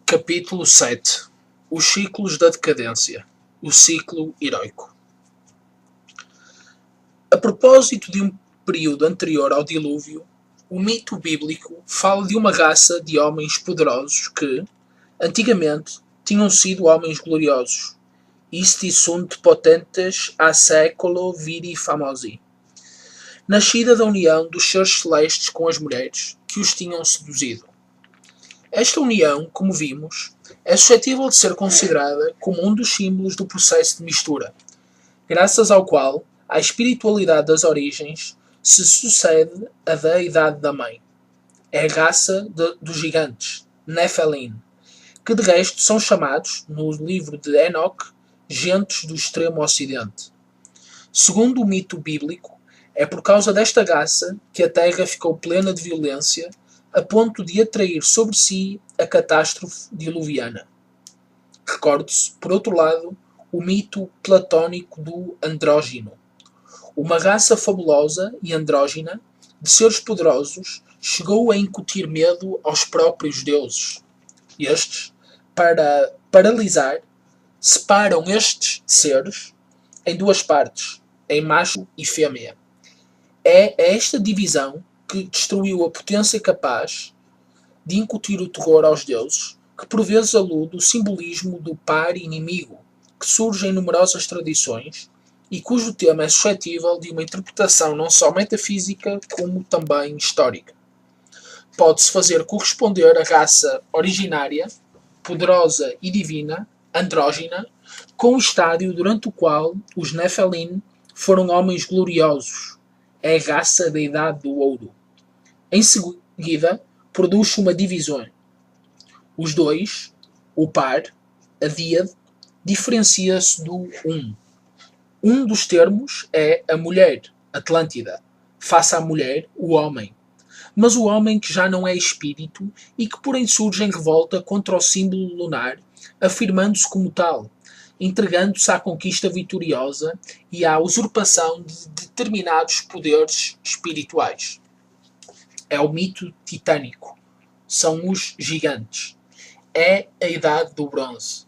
Capítulo 7. Os ciclos da decadência. O ciclo heroico. A propósito de um período anterior ao dilúvio, o mito bíblico fala de uma raça de homens poderosos que, antigamente, tinham sido homens gloriosos. Isti sunt potentes a século viri famosi. Nascida da união dos seres celestes com as mulheres que os tinham seduzido. Esta união, como vimos, é suscetível de ser considerada como um dos símbolos do processo de mistura, graças ao qual a espiritualidade das origens se sucede à da idade da mãe. É a raça dos gigantes, Nephilim, que de resto são chamados, no livro de Enoque, gentes do extremo ocidente. Segundo o mito bíblico, é por causa desta raça que a Terra ficou plena de violência, a ponto de atrair sobre si a catástrofe diluviana. Recorde-se, por outro lado, o mito platónico do andrógino. Uma raça fabulosa e andrógina, de seres poderosos, chegou a incutir medo aos próprios deuses. Estes, para paralisar, separam estes seres em duas partes, em macho e fêmea. É esta divisão que destruiu a potência capaz de incutir o terror aos deuses, que por vezes alude o simbolismo do par inimigo, que surge em numerosas tradições e cujo tema é suscetível de uma interpretação não só metafísica como também histórica. Pode-se fazer corresponder a raça originária, poderosa e divina, andrógina, com o estádio durante o qual os Nephilim foram homens gloriosos. É a raça da Idade do Ouro. Em seguida, produz uma divisão. Os dois, o par, a díade, diferencia-se do um. Um dos termos é a mulher, Atlântida, face à mulher, o homem. Mas o homem que já não é espírito e que porém surge em revolta contra o símbolo lunar, afirmando-se como tal, entregando-se à conquista vitoriosa e à usurpação de determinados poderes espirituais. É o mito titânico. São os gigantes. É a idade do bronze.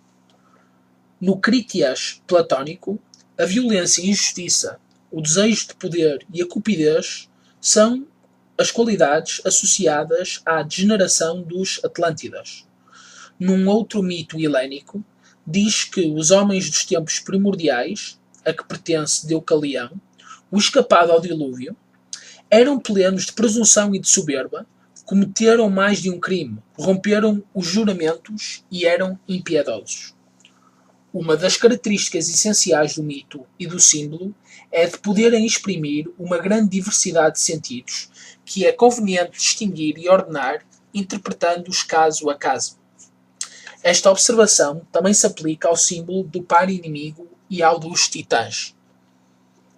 No Critias platónico, a violência e a injustiça, o desejo de poder e a cupidez são as qualidades associadas à degeneração dos Atlântidas. Num outro mito helénico, diz que os homens dos tempos primordiais, a que pertence Deucalião, o escapado ao dilúvio, eram plenos de presunção e de soberba, cometeram mais de um crime, romperam os juramentos e eram impiedosos. Uma das características essenciais do mito e do símbolo é de poderem exprimir uma grande diversidade de sentidos, que é conveniente distinguir e ordenar, interpretando-os caso a caso. Esta observação também se aplica ao símbolo do par inimigo e ao dos titãs.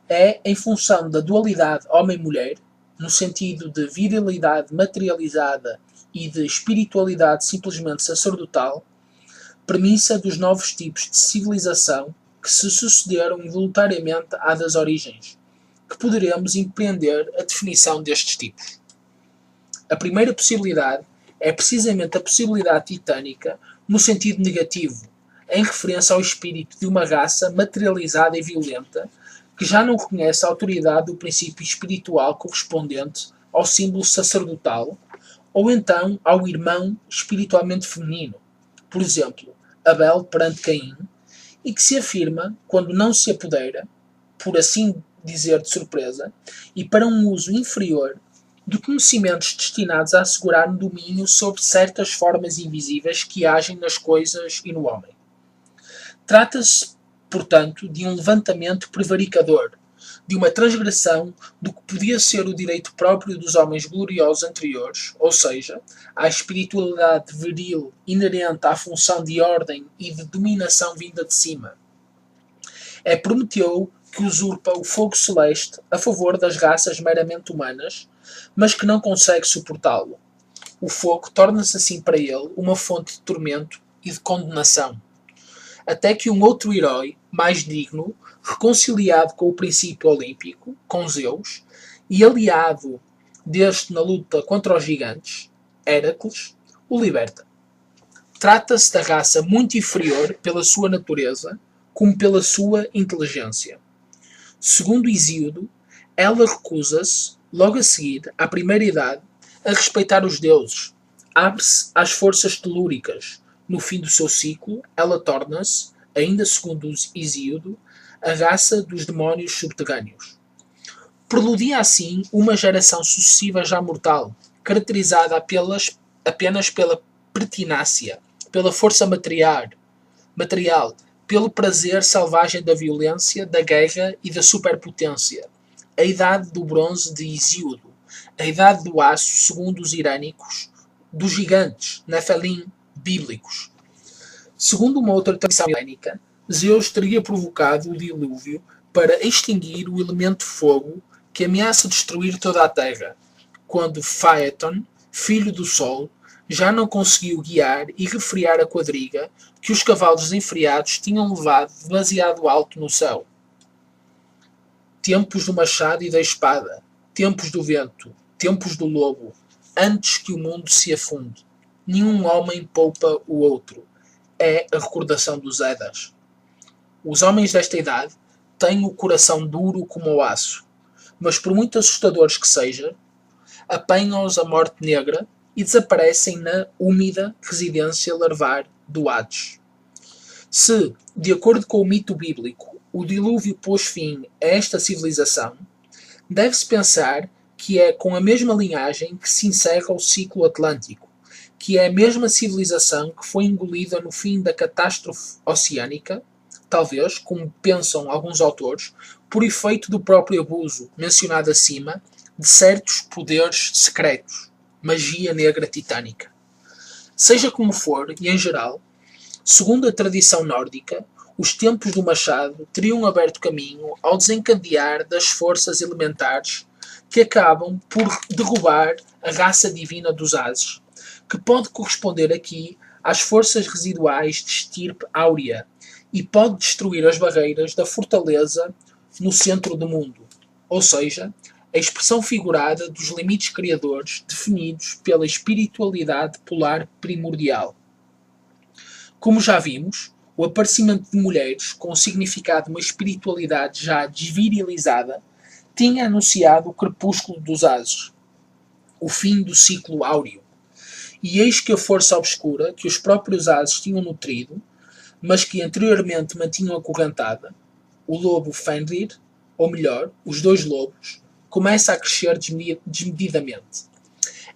É em função da dualidade homem-mulher, no sentido de virilidade materializada e de espiritualidade simplesmente sacerdotal, premissa dos novos tipos de civilização que se sucederam involuntariamente à das origens, que poderemos empreender a definição destes tipos. A primeira possibilidade é precisamente a possibilidade titânica no sentido negativo, em referência ao espírito de uma raça materializada e violenta, que já não reconhece a autoridade do princípio espiritual correspondente ao símbolo sacerdotal, ou então ao irmão espiritualmente feminino, por exemplo, Abel perante Caim, e que se afirma quando não se apodera, por assim dizer de surpresa, e para um uso inferior, de conhecimentos destinados a assegurar um domínio sobre certas formas invisíveis que agem nas coisas e no homem. Trata-se, portanto, de um levantamento prevaricador, de uma transgressão do que podia ser o direito próprio dos homens gloriosos anteriores, ou seja, à espiritualidade viril inerente à função de ordem e de dominação vinda de cima. É Prometeu que usurpa o fogo celeste a favor das raças meramente humanas, mas que não consegue suportá-lo. O fogo torna-se assim para ele uma fonte de tormento e de condenação. Até que um outro herói, mais digno, reconciliado com o princípio olímpico, com Zeus, e aliado deste na luta contra os gigantes, Héracles, o liberta. Trata-se da raça muito inferior pela sua natureza, como pela sua inteligência. Segundo Hesíodo, ela recusa-se, logo a seguir, à primeira idade, a respeitar os deuses. Abre-se às forças telúricas. No fim do seu ciclo, ela torna-se, ainda segundo Hesíodo, a raça dos demónios subterrâneos. Preludia assim uma geração sucessiva já mortal, caracterizada apenas pela pertinácia, pela força material, pelo prazer selvagem da violência, da guerra e da superpotência. A idade do bronze de Hesíodo, a idade do aço, segundo os irânicos, dos gigantes, Nefelim, bíblicos. Segundo uma outra tradição helénica, Zeus teria provocado o dilúvio para extinguir o elemento fogo que ameaça destruir toda a terra, quando Phaeton, filho do Sol, já não conseguiu guiar e refrear a quadriga que os cavalos desenfreados tinham levado demasiado alto no céu. Tempos do machado e da espada, tempos do vento, tempos do lobo, antes que o mundo se afunde. Nenhum homem poupa o outro. É a recordação dos Edas. Os homens desta idade têm o coração duro como o aço, mas por muito assustadores que sejam, apanham-os a morte negra e desaparecem na úmida residência larvar do Hades. Se, de acordo com o mito bíblico, o dilúvio pôs fim a esta civilização, deve-se pensar que é com a mesma linhagem que se encerra o ciclo atlântico, que é a mesma civilização que foi engolida no fim da catástrofe oceânica, talvez, como pensam alguns autores, por efeito do próprio abuso, mencionado acima, de certos poderes secretos, magia negra titânica. Seja como for, e em geral, segundo a tradição nórdica, os tempos do machado teriam aberto caminho ao desencadear das forças elementares que acabam por derrubar a raça divina dos Ases, que pode corresponder aqui às forças residuais de estirpe áurea e pode destruir as barreiras da fortaleza no centro do mundo, ou seja, a expressão figurada dos limites criadores definidos pela espiritualidade polar primordial. Como já vimos, o aparecimento de mulheres com o significado de uma espiritualidade já desvirilizada tinha anunciado o crepúsculo dos Ases, o fim do ciclo áureo. E eis que a força obscura que os próprios Ases tinham nutrido, mas que anteriormente mantinham acorrentada, o lobo Fenrir, ou melhor, os dois lobos, começa a crescer desmedidamente.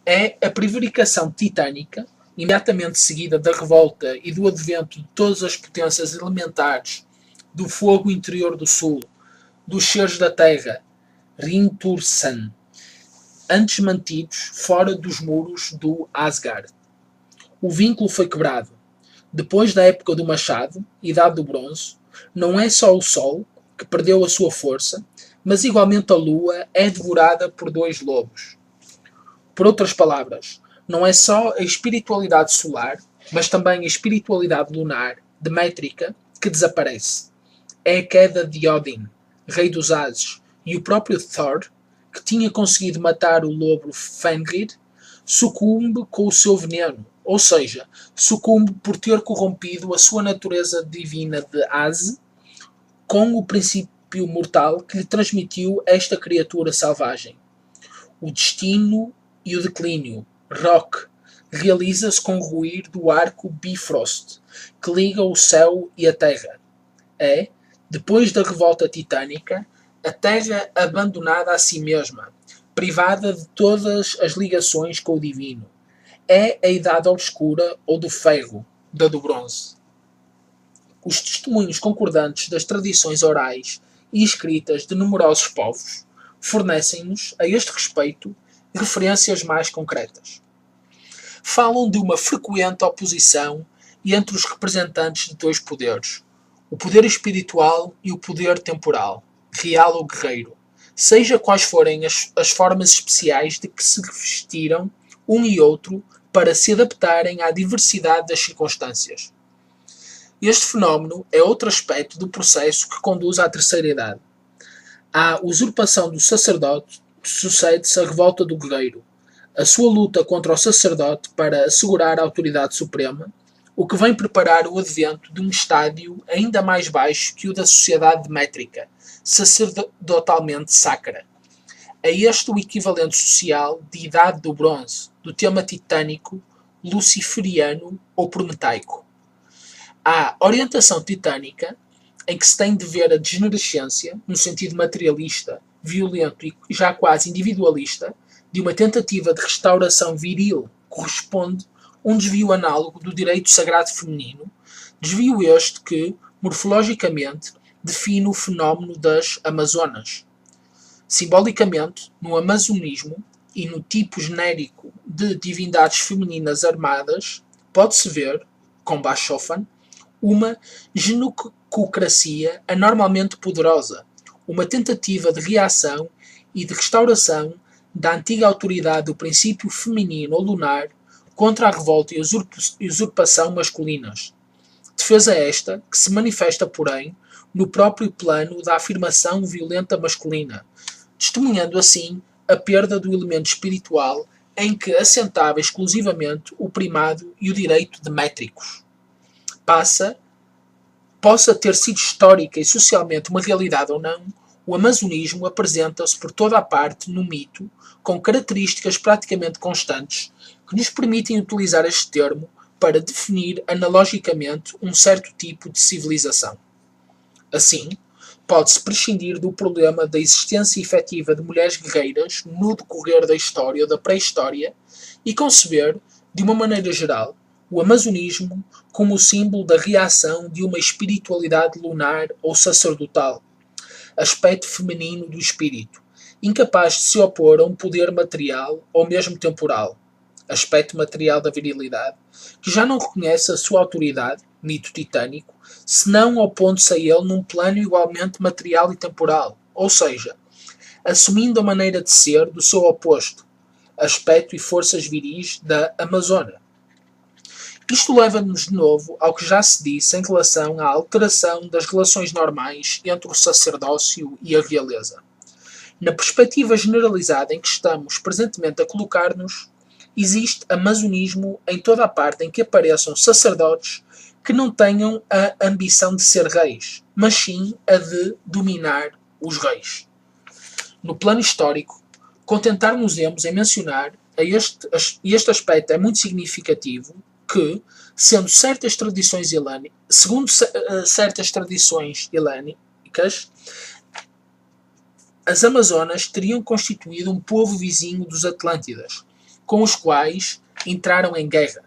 É a prevaricação titânica, imediatamente seguida da revolta e do advento de todas as potências elementares, do fogo interior do sul, dos seres da terra, Rintursan, antes mantidos fora dos muros do Asgard. O vínculo foi quebrado. Depois da época do machado, idade do bronze, não é só o sol que perdeu a sua força, mas igualmente a lua é devorada por dois lobos. Por outras palavras, não é só a espiritualidade solar, mas também a espiritualidade lunar, demétrica, que desaparece. É a queda de Odin, rei dos Ases, e o próprio Thor, que tinha conseguido matar o lobo Fenrir, sucumbe com o seu veneno, ou seja, sucumbe por ter corrompido a sua natureza divina de Ase com o princípio mortal que lhe transmitiu esta criatura selvagem. O destino e o declínio, Rock, realiza-se com o ruir do arco Bifrost, que liga o céu e a terra. É, depois da revolta titânica, a terra abandonada a si mesma, privada de todas as ligações com o divino. É a idade obscura ou do ferro, da do bronze. Os testemunhos concordantes das tradições orais e escritas de numerosos povos fornecem-nos, a este respeito, referências mais concretas. Falam de uma frequente oposição entre os representantes de dois poderes, o poder espiritual e o poder temporal, real ou guerreiro, seja quais forem as formas especiais de que se revestiram um e outro para se adaptarem à diversidade das circunstâncias. Este fenómeno é outro aspecto do processo que conduz à terceira idade. À usurpação do sacerdote sucede-se a revolta do guerreiro, a sua luta contra o sacerdote para assegurar a autoridade suprema, o que vem preparar o advento de um estádio ainda mais baixo que o da sociedade métrica, sacerdotalmente sacra. É este o equivalente social de Idade do Bronze, do tema titânico, luciferiano ou prometaico. A orientação titânica, em que se tem de ver a degenerescência, no sentido materialista, violento e já quase individualista, de uma tentativa de restauração viril, corresponde um desvio análogo do direito sagrado feminino, desvio este que, morfologicamente, define o fenómeno das Amazonas. Simbolicamente, no amazonismo e no tipo genérico de divindades femininas armadas, pode-se ver, com Bachofen, uma genococracia anormalmente poderosa, uma tentativa de reação e de restauração da antiga autoridade do princípio feminino ou lunar contra a revolta e usurpação masculinas. Defesa esta que se manifesta, porém, no próprio plano da afirmação violenta masculina, testemunhando assim a perda do elemento espiritual em que assentava exclusivamente o primado e o direito de métricos. Possa ter sido histórica e socialmente uma realidade ou não, o amazonismo apresenta-se por toda a parte no mito, com características praticamente constantes, que nos permitem utilizar este termo para definir analogicamente um certo tipo de civilização. Assim, pode-se prescindir do problema da existência efetiva de mulheres guerreiras no decorrer da história ou da pré-história e conceber, de uma maneira geral, o amazonismo como o símbolo da reação de uma espiritualidade lunar ou sacerdotal, aspecto feminino do espírito, incapaz de se opor a um poder material ou mesmo temporal, aspecto material da virilidade, que já não reconhece a sua autoridade, mito titânico, senão opondo-se a ele num plano igualmente material e temporal, ou seja, assumindo a maneira de ser do seu oposto, aspecto e forças viris da Amazona. Isto leva-nos de novo ao que já se disse em relação à alteração das relações normais entre o sacerdócio e a realeza. Na perspectiva generalizada em que estamos presentemente a colocar-nos, existe amazonismo em toda a parte em que apareçam sacerdotes que não tenham a ambição de ser reis, mas sim a de dominar os reis. No plano histórico, contentar-nos-emos em mencionar este aspecto é muito significativo que, segundo certas tradições helênicas, as Amazonas teriam constituído um povo vizinho dos Atlântidas, com os quais entraram em guerra.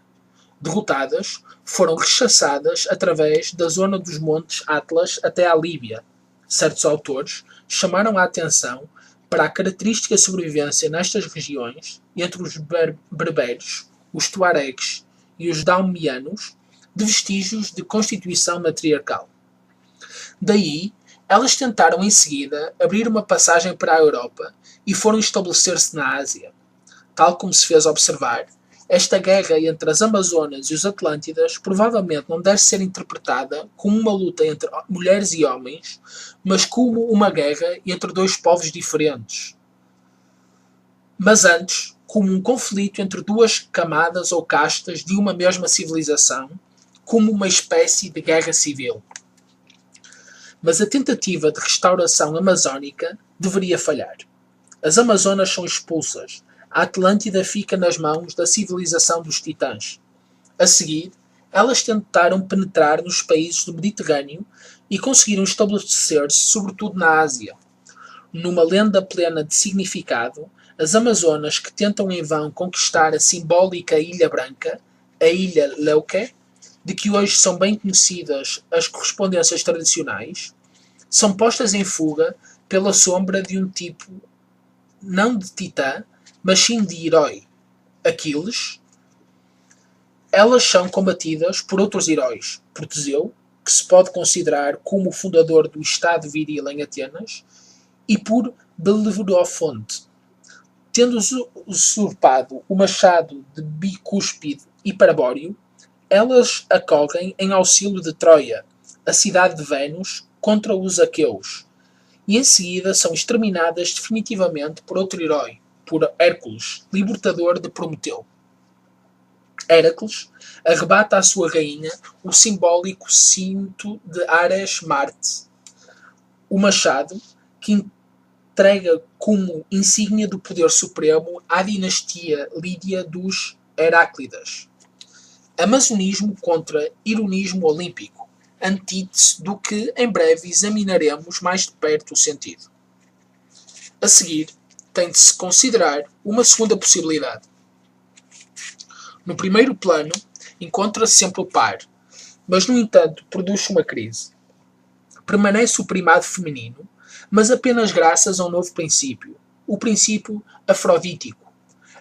Derrotadas, foram rechaçadas através da zona dos montes Atlas até à Líbia. Certos autores chamaram a atenção para a característica sobrevivência nestas regiões, entre os berberes, os tuaregs e os dalmianos, de vestígios de constituição matriarcal. Daí, elas tentaram em seguida abrir uma passagem para a Europa e foram estabelecer-se na Ásia. Tal como se fez observar, esta guerra entre as Amazonas e os Atlântidas provavelmente não deve ser interpretada como uma luta entre mulheres e homens, mas como uma guerra entre dois povos diferentes. Mas antes, como um conflito entre duas camadas ou castas de uma mesma civilização, como uma espécie de guerra civil. Mas a tentativa de restauração amazónica deveria falhar. As Amazonas são expulsas. A Atlântida fica nas mãos da civilização dos titãs. A seguir, elas tentaram penetrar nos países do Mediterrâneo e conseguiram estabelecer-se sobretudo na Ásia. Numa lenda plena de significado, as Amazonas que tentam em vão conquistar a simbólica Ilha Branca, a Ilha Leuke, de que hoje são bem conhecidas as correspondências tradicionais, são postas em fuga pela sombra de um tipo não de titã, mas sim de herói, Aquiles. Elas são combatidas por outros heróis, por Teseu, que se pode considerar como o fundador do Estado viril em Atenas, e por Belerofonte. Tendo usurpado o machado de Bicúspide e Parabório, elas acorrem em auxílio de Troia, a cidade de Vênus, contra os aqueus, e em seguida são exterminadas definitivamente por outro herói, por Hércules, libertador de Prometeu. Héracles arrebata à sua rainha o simbólico cinto de Ares-Marte, o machado que entrega como insígnia do poder supremo à dinastia lídia dos Heráclidas. Amazonismo contra ironismo olímpico, antítese do que em breve examinaremos mais de perto o sentido. A seguir, tem de se considerar uma segunda possibilidade. No primeiro plano, encontra-se sempre o par, mas no entanto produz uma crise. Permanece o primado feminino, mas apenas graças a um novo princípio, o princípio afrodítico.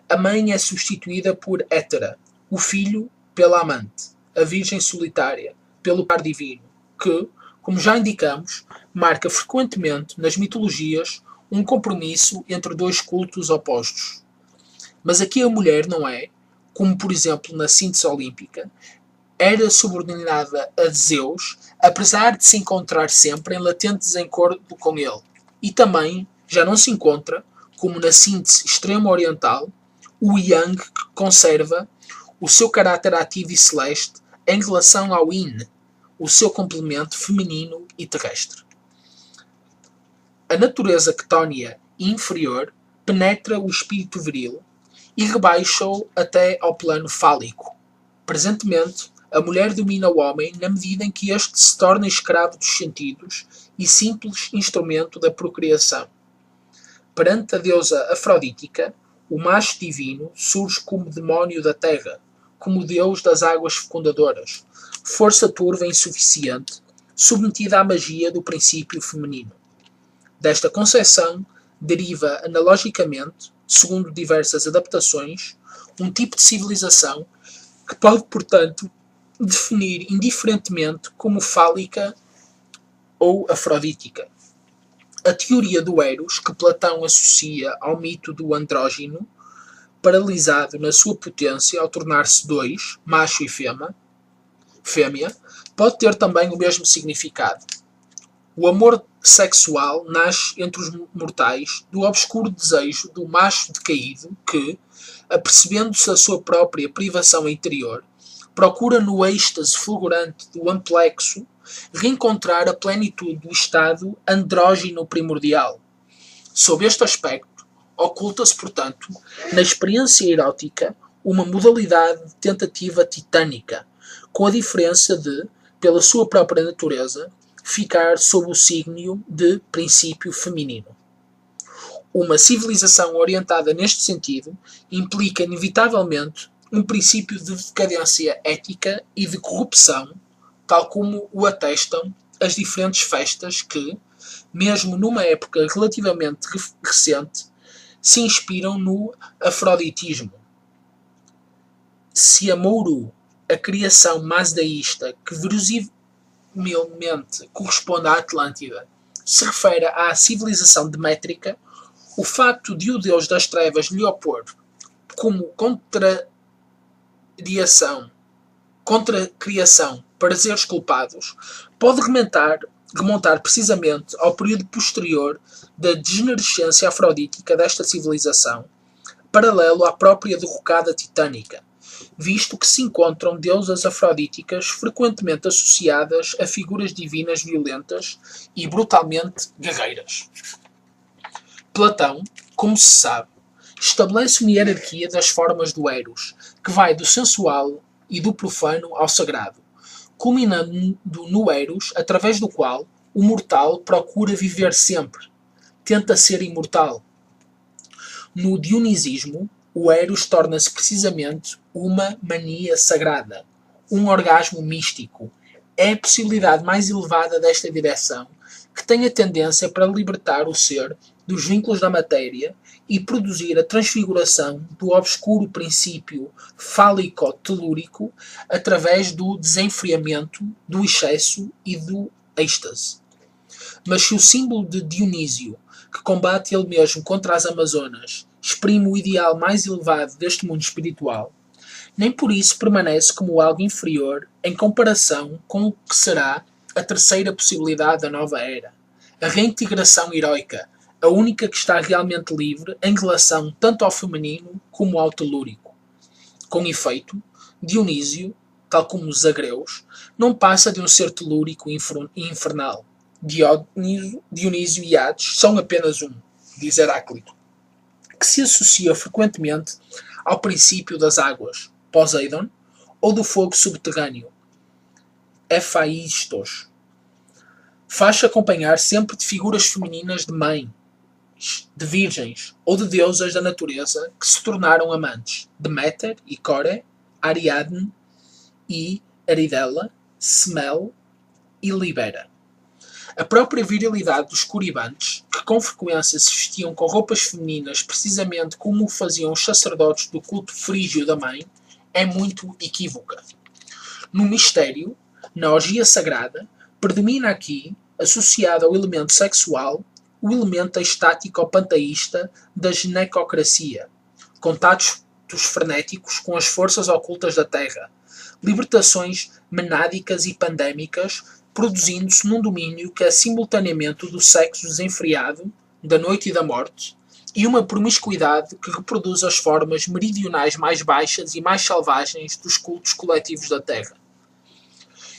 A mãe é substituída por Hétera, o filho pela amante, a virgem solitária pelo par divino, que, como já indicamos, marca frequentemente nas mitologias um compromisso entre dois cultos opostos. Mas aqui a mulher não é, como por exemplo na síntese olímpica, era subordinada a Zeus, apesar de se encontrar sempre em latente desacordo com ele, e também já não se encontra, como na síntese extremo-oriental, o Yang que conserva o seu caráter ativo e celeste em relação ao Yin, o seu complemento feminino e terrestre. A natureza ctónia e inferior penetra o espírito viril e rebaixa-o até ao plano fálico. Presentemente, a mulher domina o homem na medida em que este se torna escravo dos sentidos e simples instrumento da procriação. Perante a deusa afrodítica, o macho divino surge como demónio da terra, como deus das águas fecundadoras, força turva e insuficiente, submetida à magia do princípio feminino. Desta concepção deriva analogicamente, segundo diversas adaptações, um tipo de civilização que pode, portanto, definir indiferentemente como fálica ou afrodítica. A teoria do Eros, que Platão associa ao mito do andrógino, paralisado na sua potência ao tornar-se dois, macho e fêmea, pode ter também o mesmo significado. O amor sexual nasce entre os mortais do obscuro desejo do macho decaído que, apercebendo-se a sua própria privação interior, procura no êxtase fulgurante do amplexo reencontrar a plenitude do estado andrógino primordial. Sob este aspecto, oculta-se, portanto, na experiência erótica uma modalidade de tentativa titânica, com a diferença de, pela sua própria natureza, ficar sob o signo de princípio feminino. Uma civilização orientada neste sentido implica inevitavelmente um princípio de decadência ética e de corrupção, tal como o atestam as diferentes festas que, mesmo numa época relativamente recente, se inspiram no afroditismo. Se a Mouru, a criação mazdaísta que verosimilmente corresponde à Atlântida, se refere à civilização demétrica, o facto de o deus das trevas lhe opor como contra-criação prazeres culpados, pode remontar precisamente ao período posterior da degenerescência afrodítica desta civilização, paralelo à própria derrocada titânica, visto que se encontram deusas afrodíticas frequentemente associadas a figuras divinas violentas e brutalmente guerreiras. Platão, como se sabe, estabelece uma hierarquia das formas do Eros, que vai do sensual e do profano ao sagrado, culminando no Eros, através do qual o mortal procura viver sempre, tenta ser imortal. No dionisismo, o Eros torna-se precisamente uma mania sagrada, um orgasmo místico. É a possibilidade mais elevada desta direção, que tem a tendência para libertar o ser dos vínculos da matéria e produzir a transfiguração do obscuro princípio fálico-telúrico através do desenfreamento, do excesso e do êxtase. Mas se o símbolo de Dionísio, que combate ele mesmo contra as Amazonas, exprime o ideal mais elevado deste mundo espiritual, nem por isso permanece como algo inferior em comparação com o que será a terceira possibilidade da nova era, a reintegração heroica, a única que está realmente livre em relação tanto ao feminino como ao telúrico. Com efeito, Dionísio, tal como os agreus, não passa de um ser telúrico e infernal. Dionísio e Hades são apenas um, diz Heráclito, que se associa frequentemente ao princípio das águas, Poseidon, ou do fogo subterrâneo, Hephaístos. Faz-se acompanhar sempre de figuras femininas de mães, de virgens ou de deusas da natureza que se tornaram amantes, Deméter e Core, Ariadne e Aridela, Semele e Libera. A própria virilidade dos coribantes, que com frequência se vestiam com roupas femininas precisamente como o faziam os sacerdotes do culto frígio da mãe, é muito equívoca. No mistério, na orgia sagrada, predomina aqui, associado ao elemento sexual, o elemento estático ou panteísta da ginecocracia, contatos frenéticos com as forças ocultas da terra, libertações menádicas e pandémicas, produzindo-se num domínio que é simultaneamente o do sexo desenfreado, da noite e da morte, e uma promiscuidade que reproduz as formas meridionais mais baixas e mais selvagens dos cultos coletivos da terra.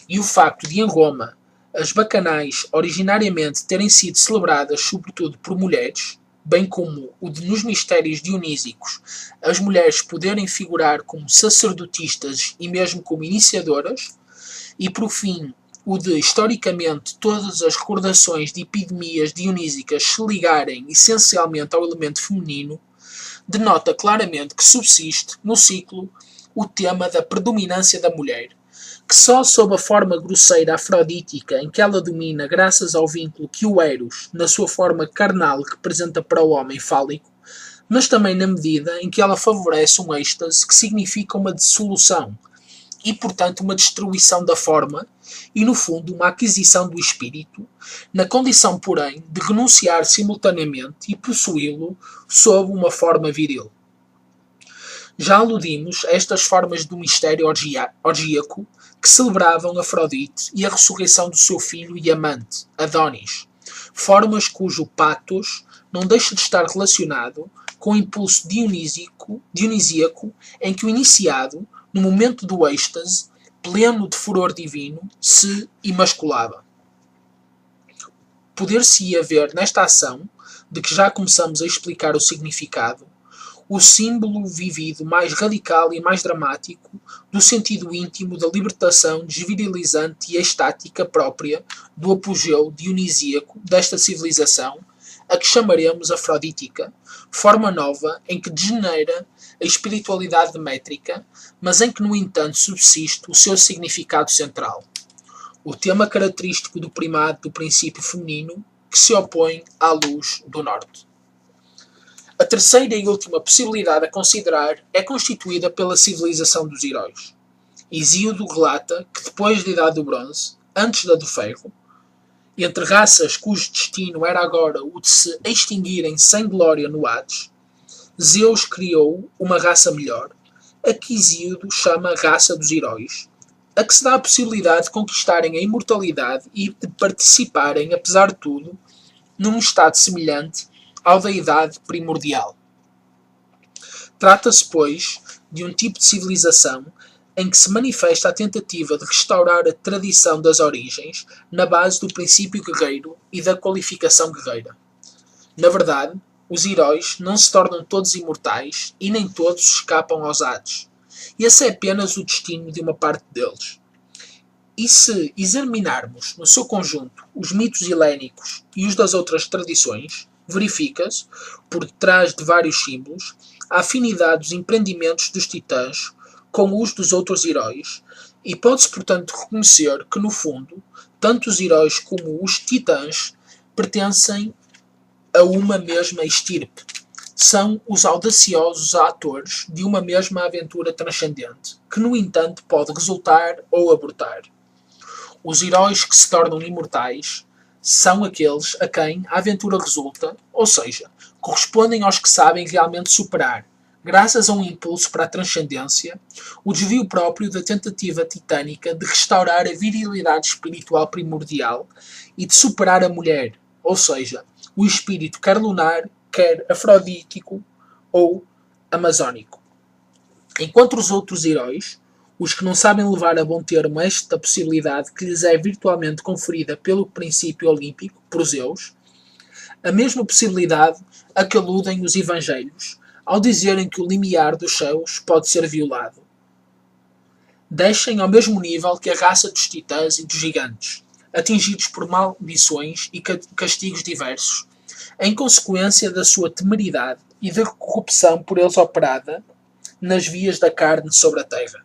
E o facto de em Roma as bacanais originariamente terem sido celebradas sobretudo por mulheres, bem como o de nos mistérios dionísicos as mulheres poderem figurar como sacerdotistas e mesmo como iniciadoras, e por fim o de historicamente todas as recordações de epidemias dionísicas se ligarem essencialmente ao elemento feminino, denota claramente que subsiste no ciclo o tema da predominância da mulher, que só sob a forma grosseira afrodítica em que ela domina graças ao vínculo que o Eros, na sua forma carnal, representa para o homem fálico, mas também na medida em que ela favorece um êxtase que significa uma dissolução e, portanto, uma destruição da forma e, no fundo, uma aquisição do espírito, na condição, porém, de renunciar simultaneamente e possuí-lo sob uma forma viril. Já aludimos a estas formas do mistério orgíaco que celebravam Afrodite e a ressurreição do seu filho e amante, Adonis, formas cujo patos não deixa de estar relacionado com o impulso dionisíaco em que o iniciado, no momento do êxtase, pleno de furor divino, se emasculava. Poder-se-ia ver nesta ação, de que já começamos a explicar o significado, o símbolo vivido mais radical e mais dramático do sentido íntimo da libertação desvirilizante e estática própria do apogeu dionisíaco desta civilização, a que chamaremos afrodítica, forma nova em que degenera a espiritualidade demétrica, mas em que, no entanto, subsiste o seu significado central, o tema característico do primado do princípio feminino que se opõe à luz do norte. A terceira e última possibilidade a considerar é constituída pela civilização dos heróis. Hesíodo relata que depois da Idade do Bronze, antes da do Ferro, entre raças cujo destino era agora o de se extinguirem sem glória no Hades, Zeus criou uma raça melhor, a que Hesíodo chama raça dos heróis, a que se dá a possibilidade de conquistarem a imortalidade e de participarem, apesar de tudo, num estado semelhante ao da idade primordial. Trata-se, pois, de um tipo de civilização em que se manifesta a tentativa de restaurar a tradição das origens na base do princípio guerreiro e da qualificação guerreira. Na verdade, os heróis não se tornam todos imortais e nem todos escapam aos Hades. Esse é apenas o destino de uma parte deles. E se examinarmos, no seu conjunto, os mitos helénicos e os das outras tradições, verifica-se, por detrás de vários símbolos, a afinidade dos empreendimentos dos titãs com os dos outros heróis, e pode-se, portanto, reconhecer que, no fundo, tanto os heróis como os titãs pertencem a uma mesma estirpe. São os audaciosos atores de uma mesma aventura transcendente, que, no entanto, pode resultar ou abortar. Os heróis que se tornam imortais são aqueles a quem a aventura resulta, ou seja, correspondem aos que sabem realmente superar, graças a um impulso para a transcendência, o desvio próprio da tentativa titânica de restaurar a virilidade espiritual primordial e de superar a mulher, ou seja, o espírito quer lunar, quer afrodítico ou amazónico. Enquanto os outros heróis, Os que não sabem levar a bom termo esta possibilidade que lhes é virtualmente conferida pelo princípio olímpico, por Zeus, a mesma possibilidade a que aludem os evangelhos, ao dizerem que o limiar dos céus pode ser violado. Descem ao mesmo nível que a raça dos titãs e dos gigantes, atingidos por maldições e castigos diversos, em consequência da sua temeridade e da corrupção por eles operada nas vias da carne sobre a terra.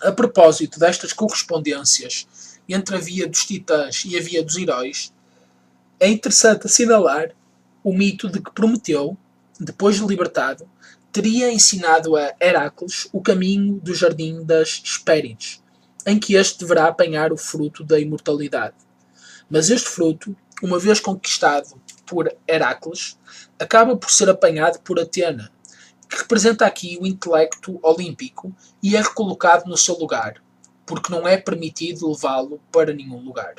A propósito destas correspondências entre a via dos titãs e a via dos heróis, é interessante assinalar o mito de que Prometeu, depois de libertado, teria ensinado a Heracles o caminho do jardim das Hespérides, em que este deverá apanhar o fruto da imortalidade. Mas este fruto, uma vez conquistado por Heracles, acaba por ser apanhado por Atena, que representa aqui o intelecto olímpico e é recolocado no seu lugar, porque não é permitido levá-lo para nenhum lugar.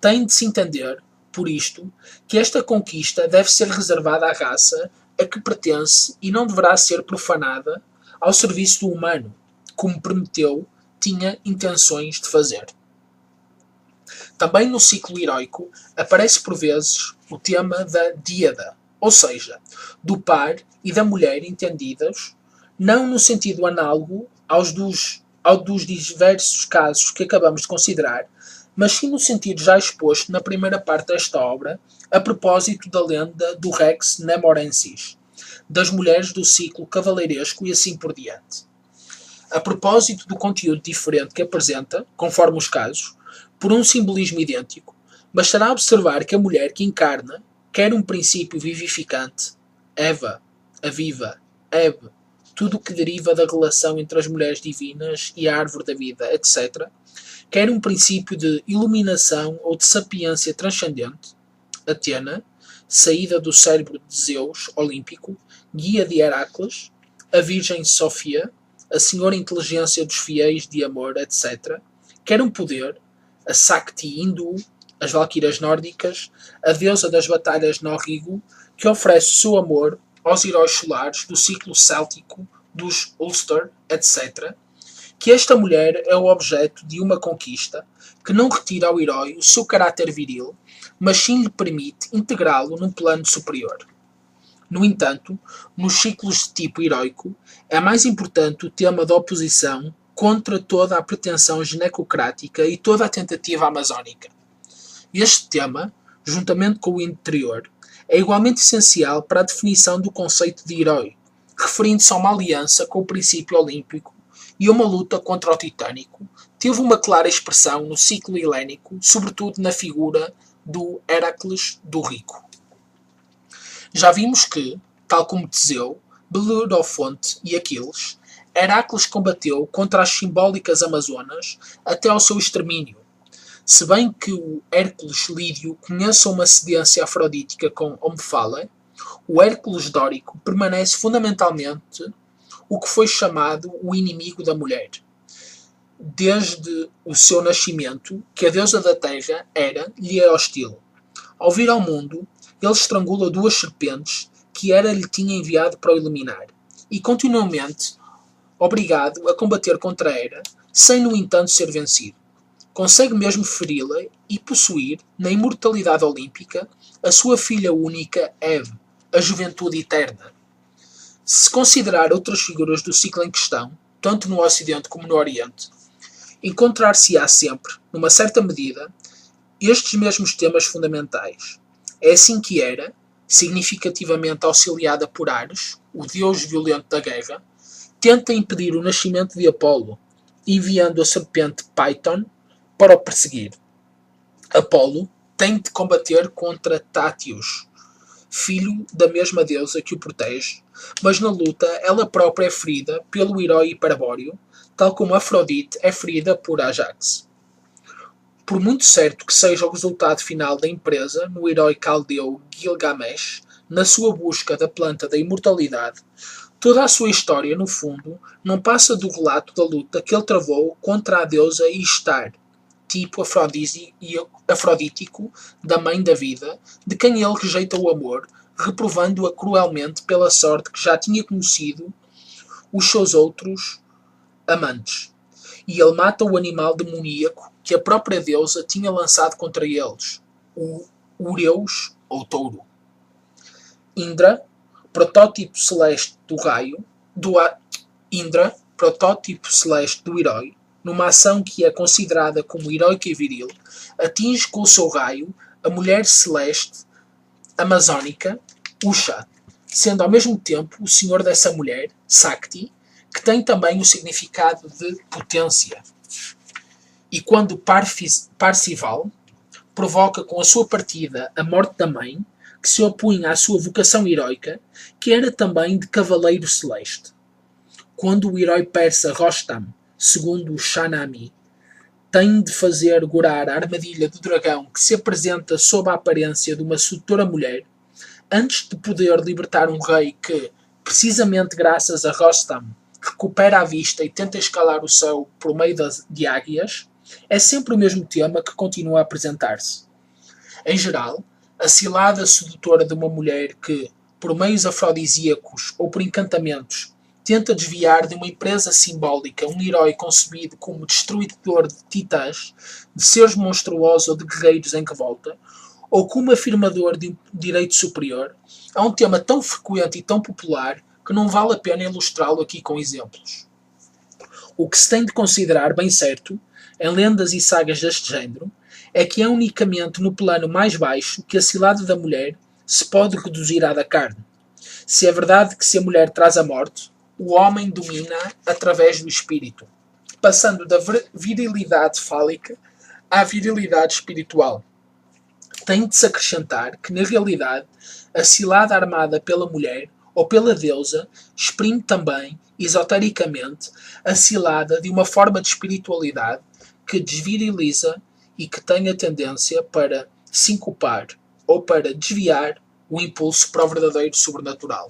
Tem de se entender, por isto, que esta conquista deve ser reservada à raça a que pertence e não deverá ser profanada ao serviço do humano, como Prometeu tinha intenções de fazer. Também no ciclo heroico aparece por vezes o tema da díada, ou seja, do par e da mulher entendidos, não no sentido análogo ao dos diversos casos que acabamos de considerar, mas sim no sentido já exposto na primeira parte desta obra, a propósito da lenda do Rex Nemorensis, das mulheres do ciclo cavaleiresco e assim por diante. A propósito do conteúdo diferente que apresenta, conforme os casos, por um simbolismo idêntico, bastará observar que a mulher que encarna quer um princípio vivificante, Eva, a viva, Eb, tudo o que deriva da relação entre as mulheres divinas e a árvore da vida, etc., quer um princípio de iluminação ou de sapiência transcendente, Atena, saída do cérebro de Zeus, olímpico, guia de Heracles, a Virgem Sofia, a Senhora Inteligência dos fiéis de amor, etc., quer um poder, a Sakti hindu, as Valquírias nórdicas, a deusa das batalhas Norrigo, que oferece o seu amor aos heróis solares do ciclo céltico dos Ulster, etc., que esta mulher é o objeto de uma conquista que não retira ao herói o seu caráter viril, mas sim lhe permite integrá-lo num plano superior. No entanto, nos ciclos de tipo heroico, é mais importante o tema da oposição contra toda a pretensão ginecocrática e toda a tentativa amazónica. Este tema, juntamente com o interior, é igualmente essencial para a definição do conceito de herói, referindo-se a uma aliança com o princípio olímpico e uma luta contra o titânico, teve uma clara expressão no ciclo helénico, sobretudo na figura do Heracles do Rico. Já vimos que, tal como Teseu, Belerofonte e Aquiles, Heracles combateu contra as simbólicas Amazonas até ao seu extermínio. Se bem que o Hércules lídio conheça uma cedência afrodítica com Omphale, o Hércules dórico permanece fundamentalmente o que foi chamado o inimigo da mulher. Desde o seu nascimento, que a deusa da terra lhe é hostil. Ao vir ao mundo, ele estrangula duas serpentes que Hera lhe tinha enviado para o eliminar, e continuamente obrigado a combater contra Hera, sem no entanto ser vencido. Consegue mesmo feri-la e possuir, na imortalidade olímpica, a sua filha única, Eve, a juventude eterna. Se considerar outras figuras do ciclo em questão, tanto no Ocidente como no Oriente, encontrar-se-á sempre, numa certa medida, estes mesmos temas fundamentais. É assim que Hera, significativamente auxiliada por Ares, o deus violento da guerra, tenta impedir o nascimento de Apolo, enviando a serpente Python para o perseguir. Apolo tem de combater contra Tátios, filho da mesma deusa que o protege, mas na luta ela própria é ferida pelo herói Hiperbóreo, tal como Afrodite é ferida por Ajax. Por muito certo que seja o resultado final da empresa no herói caldeu Gilgamesh, na sua busca da planta da imortalidade, toda a sua história, no fundo, não passa do relato da luta que ele travou contra a deusa Ishtar, tipo afrodítico da mãe da vida, de quem ele rejeita o amor, reprovando-a cruelmente pela sorte que já tinha conhecido os seus outros amantes, e ele mata o animal demoníaco que a própria deusa tinha lançado contra eles, o Ureus ou touro. Indra, protótipo celeste do raio, Indra, protótipo celeste do herói, numa ação que é considerada como heroica e viril, atinge com o seu raio a mulher celeste amazónica, Usha, sendo ao mesmo tempo o senhor dessa mulher, Sakti, que tem também o significado de potência. E quando Parsival provoca com a sua partida a morte da mãe, que se opunha à sua vocação heroica, que era também de cavaleiro celeste. Quando o herói persa Rostam, segundo o Shahnameh, tem de fazer gorar a armadilha do dragão que se apresenta sob a aparência de uma sedutora mulher, antes de poder libertar um rei que, precisamente graças a Rostam, recupera a vista e tenta escalar o céu por meio de águias, é sempre o mesmo tema que continua a apresentar-se. Em geral, a cilada sedutora de uma mulher que, por meios afrodisíacos ou por encantamentos, tenta desviar de uma empresa simbólica um herói concebido como destruidor de titãs, de seres monstruosos ou de guerreiros em revolta, ou como afirmador de um direito superior, é um tema tão frequente e tão popular que não vale a pena ilustrá-lo aqui com exemplos. O que se tem de considerar bem certo, em lendas e sagas deste género, é que é unicamente no plano mais baixo que a cilada da mulher se pode reduzir à da carne. Se é verdade que se a mulher traz a morte, o homem domina através do espírito, passando da virilidade fálica à virilidade espiritual. Tem de se acrescentar que, na realidade, a cilada armada pela mulher ou pela deusa exprime também, esotericamente, a cilada de uma forma de espiritualidade que desviriliza e que tem a tendência para sincopar ou para desviar o impulso para o verdadeiro sobrenatural.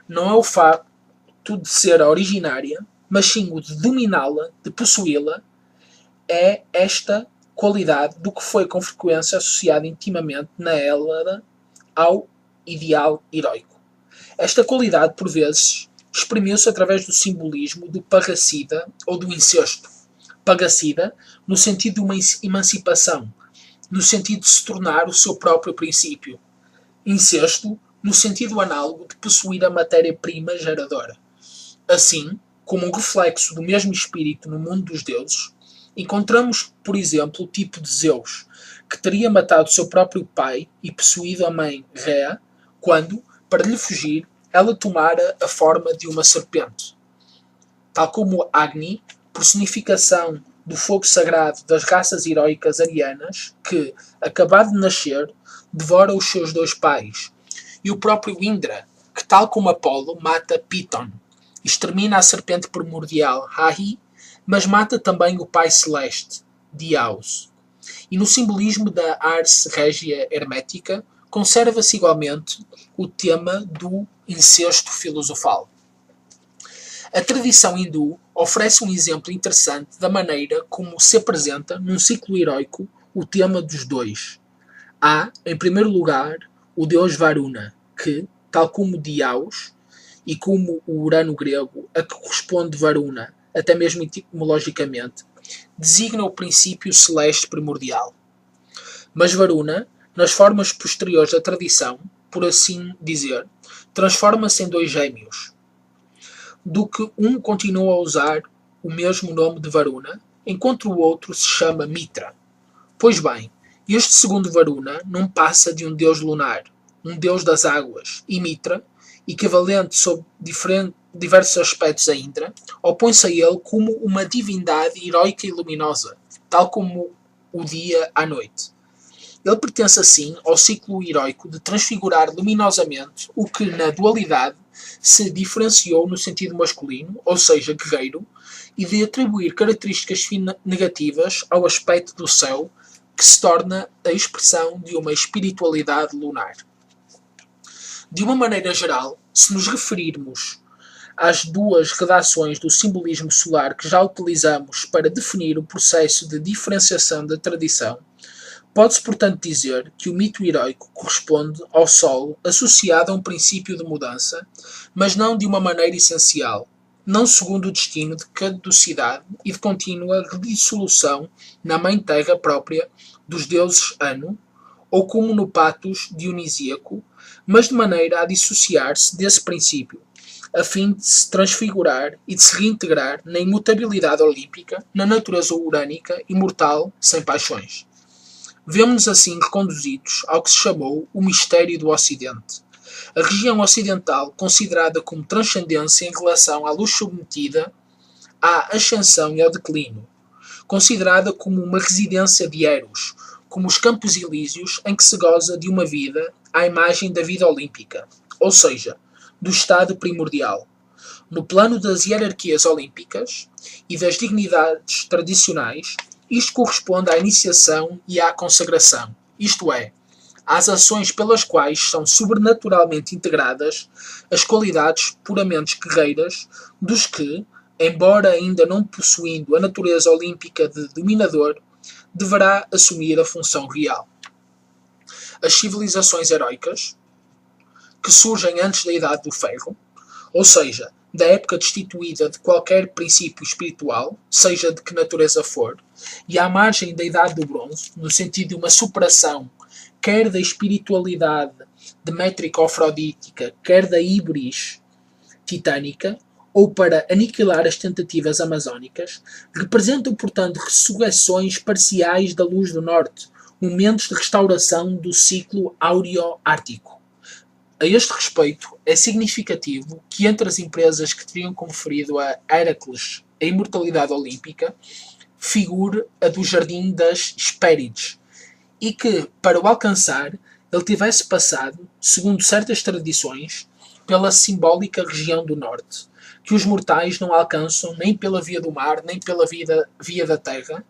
Não é o facto de ser originária, mas sim o de dominá-la, de possuí-la, é esta qualidade do que foi com frequência associada intimamente na Hélade ao ideal heroico. Esta qualidade, por vezes, exprimiu-se através do simbolismo do parricida ou do incesto. Parricida, no sentido de uma emancipação, no sentido de se tornar o seu próprio princípio. Incesto, no sentido análogo de possuir a matéria-prima geradora. Assim, como um reflexo do mesmo espírito no mundo dos deuses, encontramos, por exemplo, o tipo de Zeus, que teria matado seu próprio pai e possuído a mãe Rhea, quando, para lhe fugir, ela tomara a forma de uma serpente. Tal como Agni, personificação do fogo sagrado das raças heroicas arianas, que, acabado de nascer, devora os seus dois pais, e o próprio Indra, que, tal como Apolo, mata Piton, extermina a serpente primordial Hahi, mas mata também o pai celeste, Diaus. E no simbolismo da ars regia hermética, conserva-se igualmente o tema do incesto filosofal. A tradição hindu oferece um exemplo interessante da maneira como se apresenta, num ciclo heroico, o tema dos dois. Há, em primeiro lugar, o deus Varuna, que, tal como Diaus, e como o Urano grego, a que corresponde Varuna, até mesmo etimologicamente, designa o princípio celeste primordial. Mas Varuna, nas formas posteriores da tradição, por assim dizer, transforma-se em dois gêmeos, do que um continua a usar o mesmo nome de Varuna, enquanto o outro se chama Mitra. Pois bem, este segundo Varuna não passa de um deus lunar, um deus das águas, e Mitra, equivalente sob diversos aspectos a Indra, opõe-se a ele como uma divindade heroica e luminosa, tal como o dia à noite. Ele pertence assim ao ciclo heroico de transfigurar luminosamente o que, na dualidade, se diferenciou no sentido masculino, ou seja, guerreiro, e de atribuir características negativas ao aspecto do céu, que se torna a expressão de uma espiritualidade lunar. De uma maneira geral, se nos referirmos às duas redações do simbolismo solar que já utilizamos para definir o processo de diferenciação da tradição, pode-se, portanto, dizer que o mito heroico corresponde ao Sol associado a um princípio de mudança, mas não de uma maneira essencial, não segundo o destino de caducidade e de contínua dissolução na mãe terra própria dos deuses Anu, ou como no patos dionisíaco, mas de maneira a dissociar-se desse princípio, a fim de se transfigurar e de se reintegrar na imutabilidade olímpica, na natureza urânica, imortal, sem paixões. Vemo-nos assim reconduzidos ao que se chamou o mistério do Ocidente. A região ocidental, considerada como transcendência em relação à luz submetida, à ascensão e ao declínio, considerada como uma residência de Eros, como os Campos Elíseos em que se goza de uma vida à imagem da vida olímpica, ou seja, do estado primordial. No plano das hierarquias olímpicas e das dignidades tradicionais, isto corresponde à iniciação e à consagração, isto é, às ações pelas quais são sobrenaturalmente integradas as qualidades puramente guerreiras dos que, embora ainda não possuindo a natureza olímpica de dominador, deverá assumir a função real. As civilizações heroicas, que surgem antes da Idade do Ferro, ou seja, da época destituída de qualquer princípio espiritual, seja de que natureza for, e à margem da Idade do Bronze, no sentido de uma superação quer da espiritualidade demétrico-afrodítica, quer da híbris titânica, ou para aniquilar as tentativas amazónicas, representam, portanto, ressurreições parciais da luz do norte, momentos de restauração do ciclo áureo-ártico. A este respeito, é significativo que entre as empresas que teriam conferido a Heracles a imortalidade olímpica, figure a do Jardim das Hespérides, e que, para o alcançar, ele tivesse passado, segundo certas tradições, pela simbólica região do norte, que os mortais não alcançam nem pela via do mar, nem pela via da terra,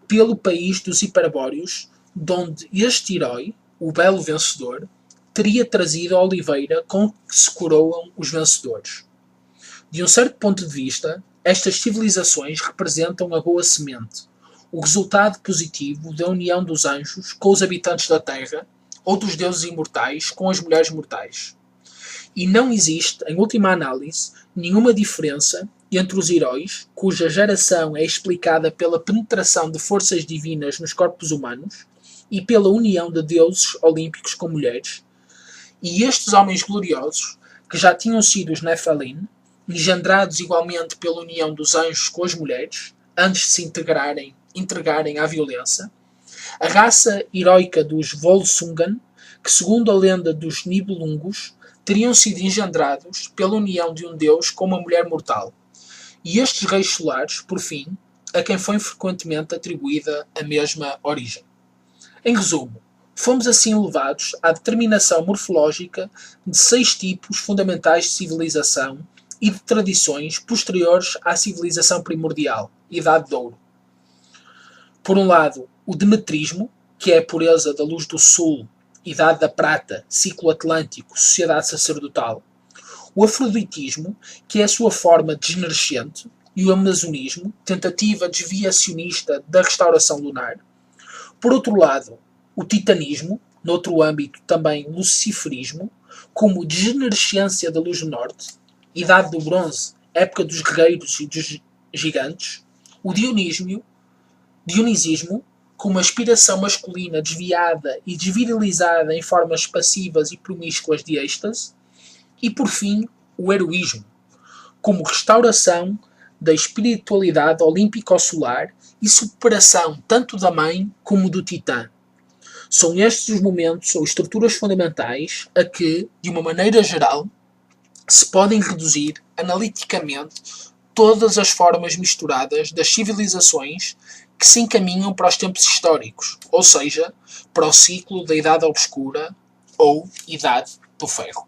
pelo país dos hiperbóreos, donde este herói, o belo vencedor, teria trazido a oliveira com que se coroam os vencedores. De um certo ponto de vista, estas civilizações representam a boa semente, o resultado positivo da união dos anjos com os habitantes da terra, ou dos deuses imortais com as mulheres mortais. E não existe, em última análise, nenhuma diferença entre os heróis, cuja geração é explicada pela penetração de forças divinas nos corpos humanos e pela união de deuses olímpicos com mulheres, e estes homens gloriosos, que já tinham sido os Nephilim, engendrados igualmente pela união dos anjos com as mulheres, antes de se entregarem à violência, a raça heroica dos Volsungan, que segundo a lenda dos Nibelungos, teriam sido engendrados pela união de um deus com uma mulher mortal, e estes reis solares, por fim, a quem foi frequentemente atribuída a mesma origem. Em resumo, fomos assim levados à determinação morfológica de 6 tipos fundamentais de civilização e de tradições posteriores à civilização primordial, Idade de Ouro. Por um lado, o demetrismo, que é a pureza da luz do sul, Idade da Prata, ciclo atlântico, sociedade sacerdotal. O afroditismo, que é a sua forma degenerescente, e o amazonismo, tentativa desviacionista da restauração lunar. Por outro lado, o titanismo, noutro âmbito também luciferismo, como degenerescência da luz do norte, Idade do Bronze, época dos guerreiros e dos gigantes, o dionisismo, como aspiração masculina desviada e desvirilizada em formas passivas e promíscuas de êxtase, e por fim o heroísmo, como restauração da espiritualidade olímpico-solar e superação tanto da mãe como do titã. São estes os momentos ou estruturas fundamentais a que, de uma maneira geral, se podem reduzir analiticamente todas as formas misturadas das civilizações que se encaminham para os tempos históricos, ou seja, para o ciclo da Idade Obscura ou Idade do Ferro.